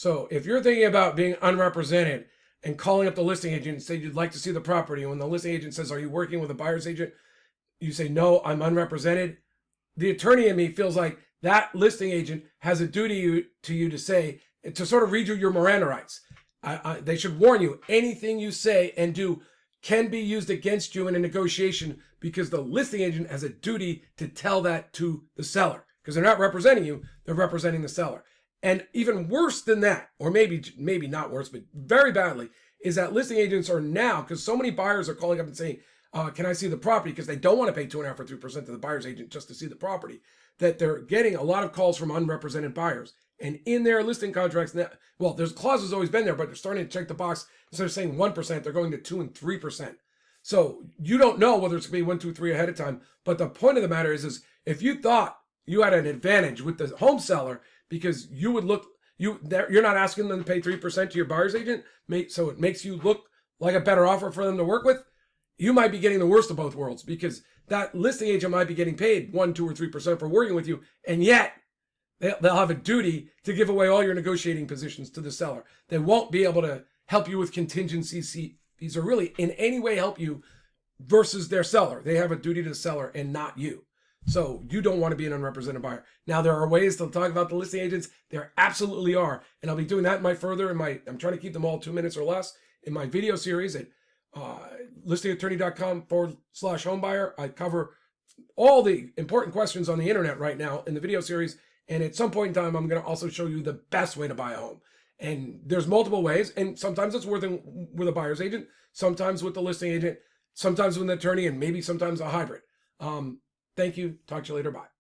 So if you're thinking about being unrepresented and calling up the listing agent and say you'd like to see the property, and when the listing agent says, are you working with a buyer's agent? You say, no, I'm unrepresented. The attorney in me feels like that listing agent has a duty to you to say, to sort of read you your Miranda rights. They should warn you, anything you say and do can be used against you in a negotiation, because the listing agent has a duty to tell that to the seller, because they're not representing you, they're representing the seller. And even worse than that, or maybe not worse, but very badly, is that listing agents are now, because so many buyers are calling up and saying, can I see the property? Because they don't want to pay 2.5 or 3% to the buyer's agent just to see the property, that they're getting a lot of calls from unrepresented buyers. And in their listing contracts, well, there's clauses always been there, but they're starting to check the box. Instead of saying 1%, they're going to 2 and 3%. So you don't know whether it's going to be 1, 2, 3 ahead of time. But the point of the matter is if you thought you had an advantage with the home seller because you would look, you're not asking them to pay 3% to your buyer's agent, so it makes you look like a better offer for them to work with, you might be getting the worst of both worlds, because that listing agent might be getting paid 1, 2, or 3% for working with you, and yet they'll have a duty to give away all your negotiating positions to the seller. They won't be able to help you with contingencies. These are really in any way help you versus their seller. They have a duty to the seller and not you. So you don't want to be an unrepresented buyer. Now, there are ways to talk about the listing agents. There absolutely are. And I'll be doing that I'm trying to keep them all 2 minutes or less in my video series at listingattorney.com/homebuyer. I cover all the important questions on the internet right now in the video series. And at some point in time, I'm going to also show you the best way to buy a home. And there's multiple ways. And sometimes it's working with a buyer's agent, sometimes with the listing agent, sometimes with an attorney, and maybe sometimes a hybrid. Thank you. Talk to you later. Bye.